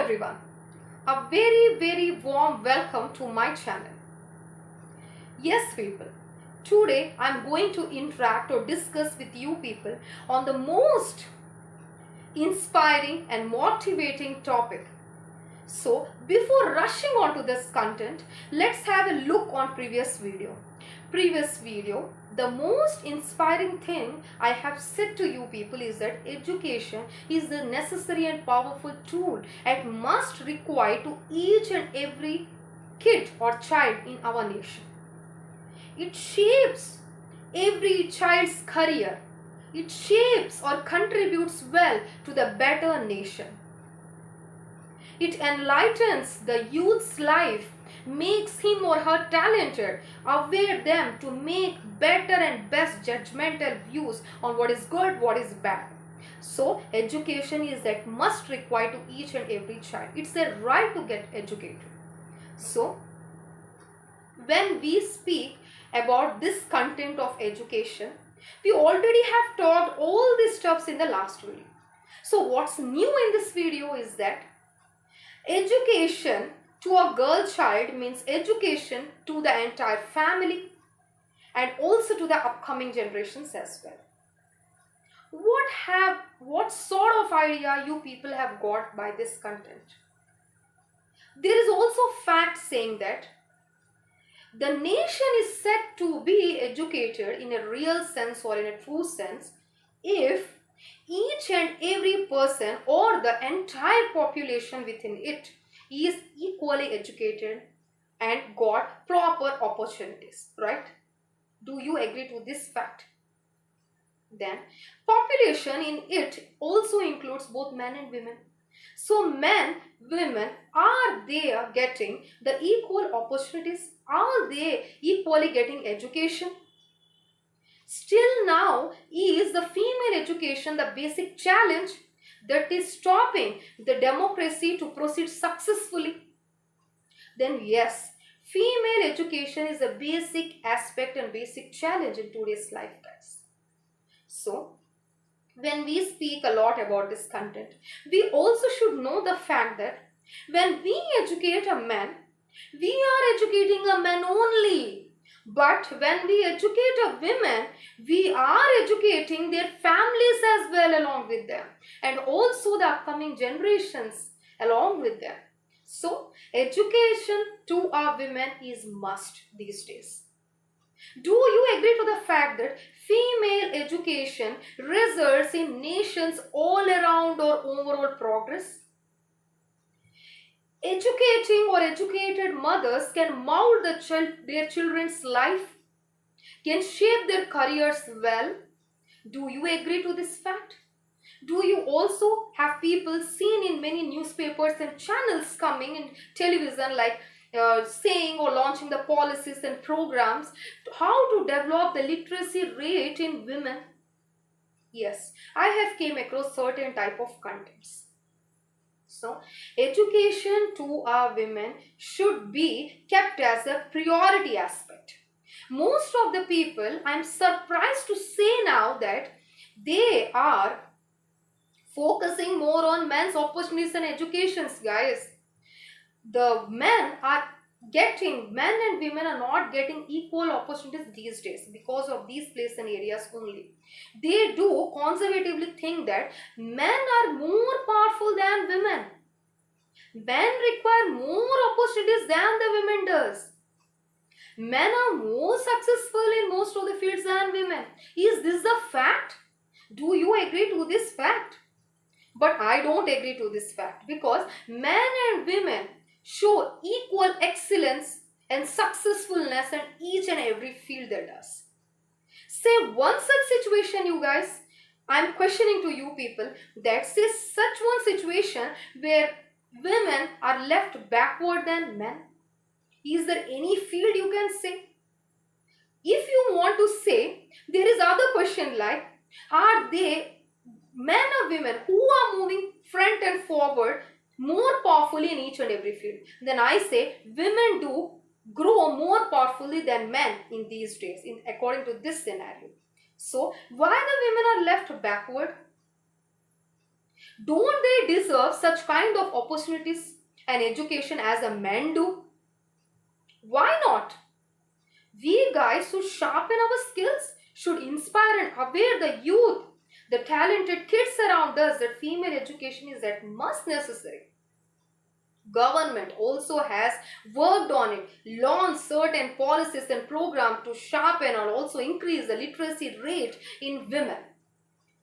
everyone, a very warm welcome to my channel. Yes people, today I am going to interact or discuss with you people on the most inspiring and motivating topic. So before rushing on to this content, let's have a look on previous video. The most inspiring thing I have said to you people is that education is the necessary and powerful tool and must require to each and every kid or child in our nation. It shapes every child's career. It shapes or contributes well to the better nation. It enlightens the youth's life, makes him or her talented, aware them to make better and best judgmental views on what is good, what is bad. So education is that must require to each and every child. It's their right to get educated. So when we speak about this content of education, we already have talked all these stuffs in the last video. So what's new in this video is that education to a girl child means education to the entire family and also to the upcoming generations as well. What sort of idea you people have got by this content? There is also fact saying that the nation is said to be educated in a real sense or in a true sense if each and every person or the entire population within it is equally educated and got proper opportunities, right? Do you agree to this fact? Then population in it also includes both men and women. So men, women, are they getting the equal opportunities? Are they equally getting education? Still now is the female education the basic challenge that is stopping the democracy to proceed successfully? Then yes, female education is a basic aspect and basic challenge in today's life, guys. So when we speak a lot about this content, we also should know the fact that when we educate a man, we are educating a man only. But when we educate a woman, we are educating their families as well along with them, and also the upcoming generations along with them. So education to our women is must these days. Do you agree to the fact that female education results in nations all around or overall progress? Educating or educated mothers can mold their children's life, can shape their careers well. Do you agree to this fact? Do you also have people seen in many newspapers and channels coming in television like saying or launching the policies and programs how to develop the literacy rate in women? Yes, I have came across certain type of contents. So education to our women should be kept as a priority aspect. Most of the people, I am surprised to say now that they are focusing more on men's opportunities and educations, guys. The men and women are not getting equal opportunities these days because of these places and areas only. They do conservatively think that men are more powerful than women. Men require more opportunities than the women does. Men are more successful in most of the fields than women. Is this the fact? Do you agree to this fact? But I don't agree to this fact because men and women show equal excellence and successfulness in each and every field they does. Say one such situation, you guys, I'm questioning to you people that say such one situation where women are left backward than men. Is there any field you can say? If you want to say, there is other question like, are they men or women who are moving front and forward more powerfully in each and every field? Then I say women do grow more powerfully than men in these days according to this scenario. So why the women are left backward? Don't they deserve such kind of opportunities and education as a men do? Why not? We guys should sharpen our skills, should inspire and aware the youth, the talented kids around us that female education is at must necessary. Government also has worked on it, launched certain policies and programs to sharpen and also increase the literacy rate in women.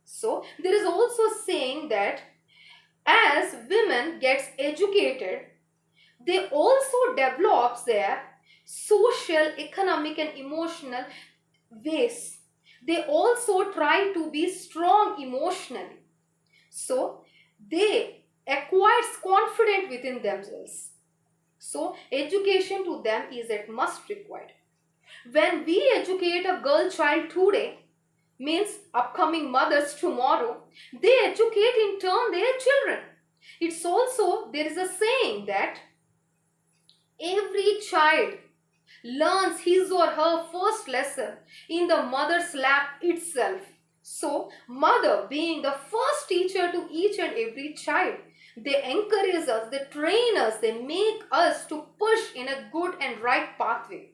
So there is also saying that as women gets educated, they also develops their social, economic and emotional ways. They also try to be strong emotionally. So they acquires confidence within themselves. So education to them is at must required. When we educate a girl child today, means upcoming mothers tomorrow, they educate in turn their children. It's also, there is a saying that every child learns his or her first lesson in the mother's lap itself. So, mother being the first teacher to each and every child, they encourage us, they train us, they make us to push in a good and right pathway.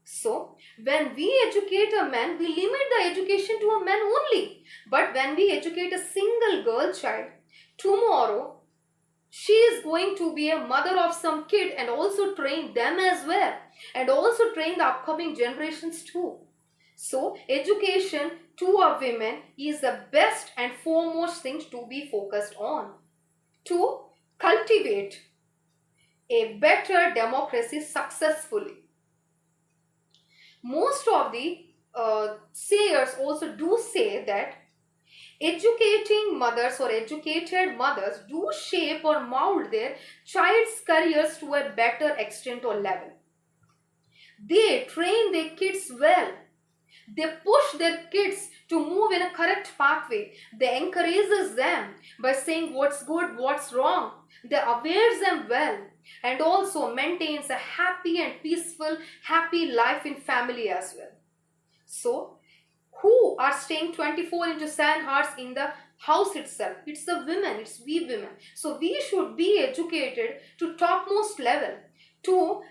So, when we educate a man, we limit the education to a man only. But when we educate a single girl child, tomorrow she is going to be a mother of some kid and also train them as well. And also train the upcoming generations too. So, education to a women is the best and foremost thing to be focused on. To cultivate a better democracy successfully. Most of the sayers also do say that educating mothers or educated mothers do shape or mold their child's careers to a better extent or level. They train their kids well. They push their kids to move in a correct pathway. They encourages them by saying what's good, what's wrong. They aware them well and also maintains a happy and peaceful, happy life in family as well. So, who are staying 24 into 7 hours in the house itself? It's the women, it's we women. So, we should be educated to topmost level to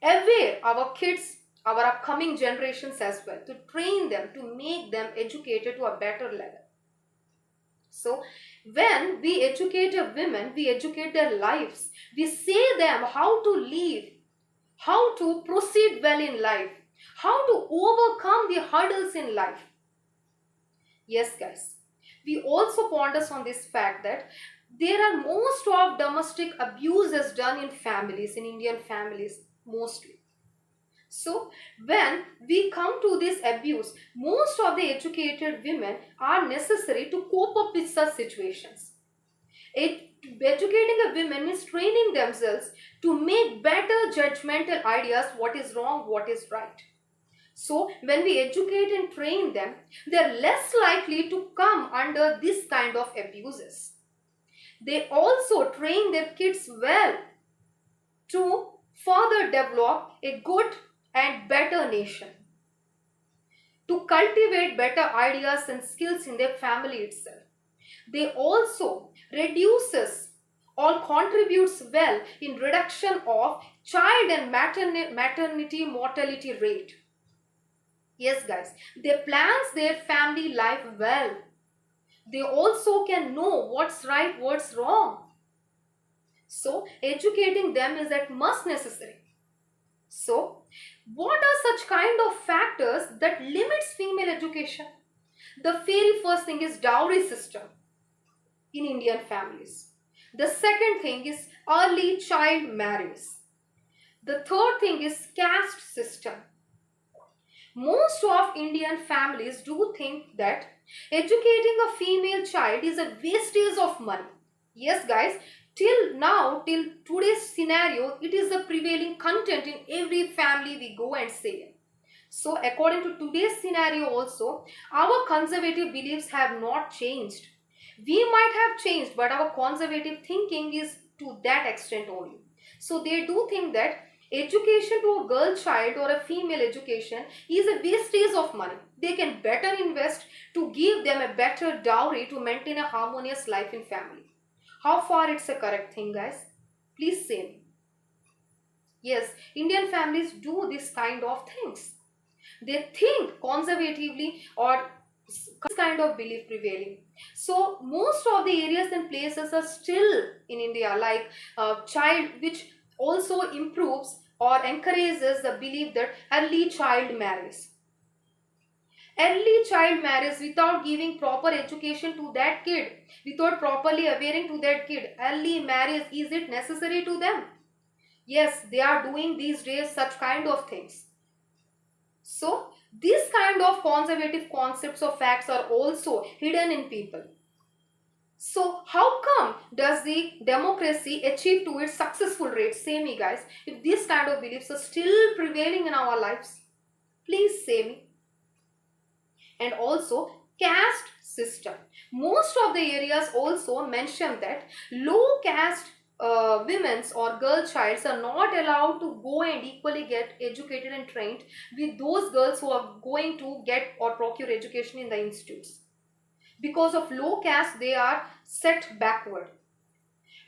aware our kids, our upcoming generations as well, to train them, to make them educated to a better level. So, when we educate a women, we educate their lives. We say them how to live, how to proceed well in life, how to overcome the hurdles in life. Yes, guys. We also ponder on this fact that there are most of domestic abuses done in families, in Indian families, mostly. So, when we come to this abuse, most of the educated women are necessary to cope up with such situations. Educating a woman is training themselves to make better judgmental ideas what is wrong, what is right. So, when we educate and train them, they are less likely to come under this kind of abuses. They also train their kids well to further develop a good and better nation, to cultivate better ideas and skills in their family itself. They also reduces or contributes well in reduction of child and maternity mortality rate. Yes, guys, they plans their family life well. They also can know what's right, what's wrong. So, educating them is at must necessary. So, what are such kind of factors that limits female education? The very first thing is dowry system in Indian families. The second thing is early child marriage. The third thing is caste system. Most of Indian families do think that educating a female child is a wastage of money. Yes, guys, till now, till today's scenario, it is the prevailing content in every family we go and say. So, according to today's scenario also, our conservative beliefs have not changed. We might have changed, but our conservative thinking is to that extent only. So, they do think that Education to a girl child or a female education is a wastage of money. They can better invest to give them a better dowry to maintain a harmonious life in family. How far it's a correct thing, guys? Please say me. Yes, Indian families do this kind of things. They think conservatively or this kind of belief prevailing. So most of the areas and places are still in India, like child, which also improves or encourages the belief that early child marriage. Early child marriage without giving proper education to that kid, without properly awareing to that kid, early marriage, is it necessary to them? Yes, they are doing these days such kind of things. So, this kind of conservative concepts or facts are also hidden in people. So, how come does the democracy achieve to its successful rate? Say me, guys, if these kind of beliefs are still prevailing in our lives, please say me. And also, caste system. Most of the areas also mention that low caste women's or girl childs are not allowed to go and equally get educated and trained with those girls who are going to get or procure education in the institutes. Because of low caste, they are set backward.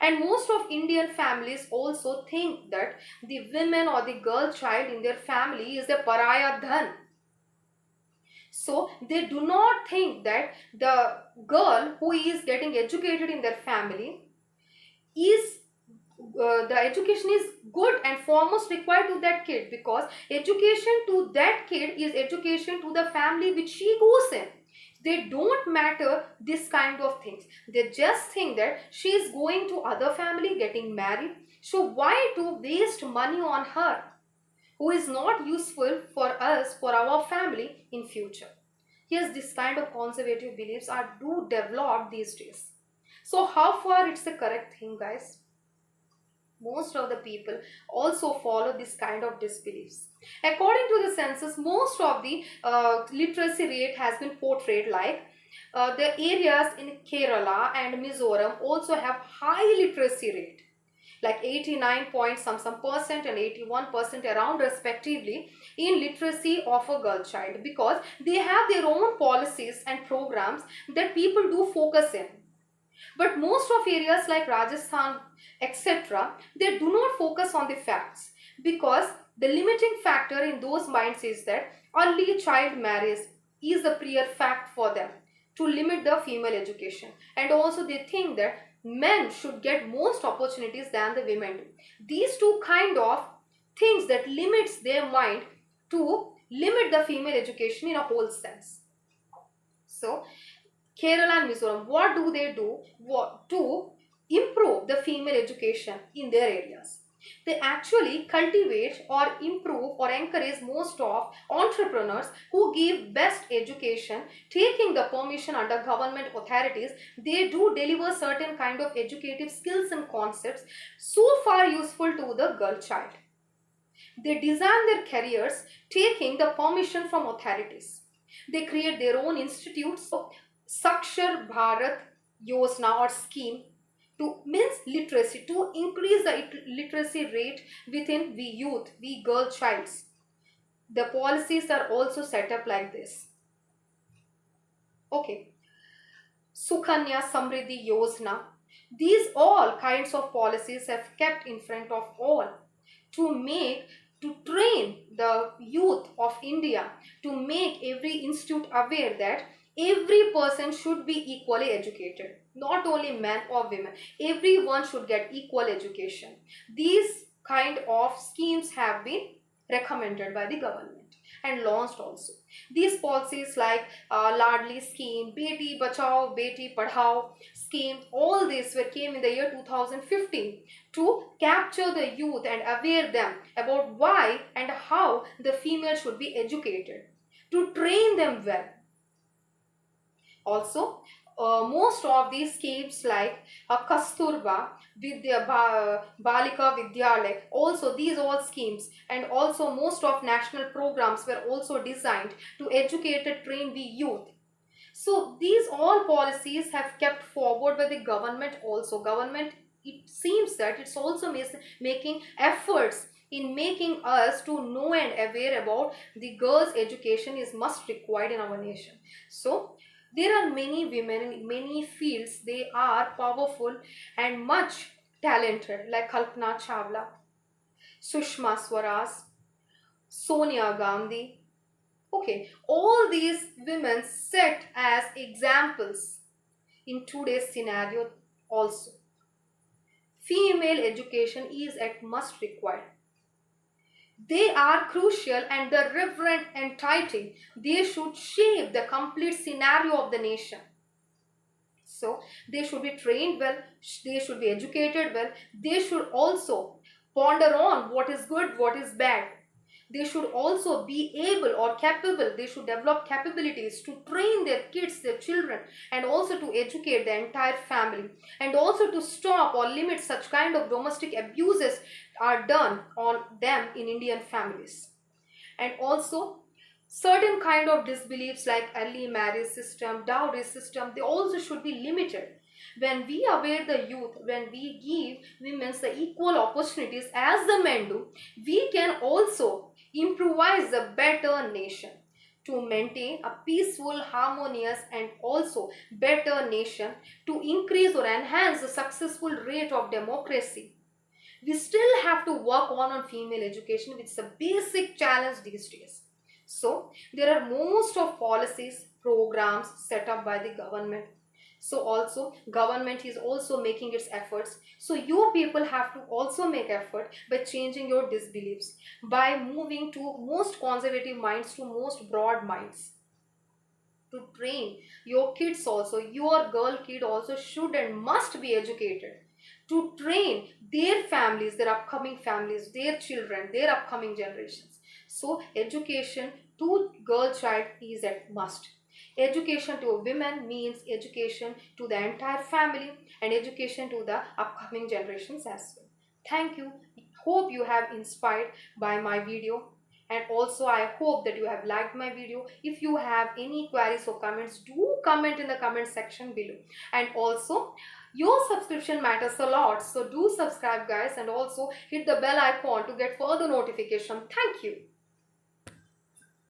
And most of Indian families also think that the women or the girl child in their family is a pariah dhan. So they do not think that the girl who is getting educated in their family is the education is good and foremost required to that kid, because education to that kid is education to the family which she goes in. They don't matter this kind of things. They just think that she is going to other family getting married. So why to waste money on her who is not useful for us, for our family in future? Yes, this kind of conservative beliefs are do develop these days. So how far it's the correct thing, guys? Most of the people also follow this kind of disbeliefs. According to the census, most of the literacy rate has been portrayed like the areas in Kerala and Mizoram also have high literacy rate, like 89 point some percent and 81% around respectively in literacy of a girl child, because they have their own policies and programs that people do focus in. But most of areas like Rajasthan, etc., they do not focus on the facts, because the limiting factor in those minds is that early child marriage is a prior fact for them to limit the female education. And also they think that men should get most opportunities than the women do. These two kind of things that limits their mind to limit the female education in a whole sense. So Kerala and Mizoram, what do they do to improve the female education in their areas? They actually cultivate or improve or encourage most of entrepreneurs who give best education, taking the permission under government authorities. They do deliver certain kind of educative skills and concepts so far useful to the girl child. They design their careers taking the permission from authorities. They create their own institutes. Sakshar Bharat Yojana or scheme to means literacy, to increase the literacy rate within we youth, we girl childs. The policies are also set up like this. Okay. Sukanya Samriddhi Yojana. These all kinds of policies have kept in front of all to train the youth of India, to make every institute aware that every person should be equally educated, not only men or women. Everyone should get equal education. These kind of schemes have been recommended by the government and launched also. These policies like Ladli scheme, Beti Bachao, Beti Padhao scheme, all these came in the year 2015 to capture the youth and aware them about why and how the female should be educated, to train them well. Also, most of these schemes like Kasturba, Balika Vidyalaya, also these all schemes, and also most of national programs were also designed to educate and train the youth. So these all policies have kept forward by the government also. Government, it seems that it's also making efforts in making us to know and aware about the girls' education is must required in our nation. So there are many women in many fields. They are powerful and much talented, like Kalpana Chawla, Sushma Swaraj, Sonia Gandhi. Okay, all these women set as examples in today's scenario also. Female education is at must required. They are crucial and the reverent entity. They should shape the complete scenario of the nation. So they should be trained well, they should be educated well, they should also ponder on what is good, what is bad. They should also be able or capable, they should develop capabilities to train their kids, their children, and also to educate the entire family, and also to stop or limit such kind of domestic abuses are done on them in Indian families. And also certain kind of disbeliefs like early marriage system, dowry system, they also should be limited. When we aware the youth, when we give women the equal opportunities as the men do, we can also improvise a better nation. To maintain a peaceful, harmonious, and also better nation, to increase or enhance the successful rate of democracy, we still have to work on female education, which is a basic challenge these days. So there are most of policies, programs set up by the government. So also government is also making its efforts. So you people have to also make effort by changing your disbeliefs, by moving to most conservative minds to most broad minds, to train your kids also. Your girl kid also should and must be educated, to train their families, their upcoming families, their children, their upcoming generations. So education to girl child is a must. Education to women means education to the entire family and education to the upcoming generations as well. Thank you. Hope you have inspired by my video, and also I hope that you have liked my video. If you have any queries or comments, do comment in the comment section below. And also your subscription matters a lot, so do subscribe guys, and also hit the bell icon to get further notification. Thank you.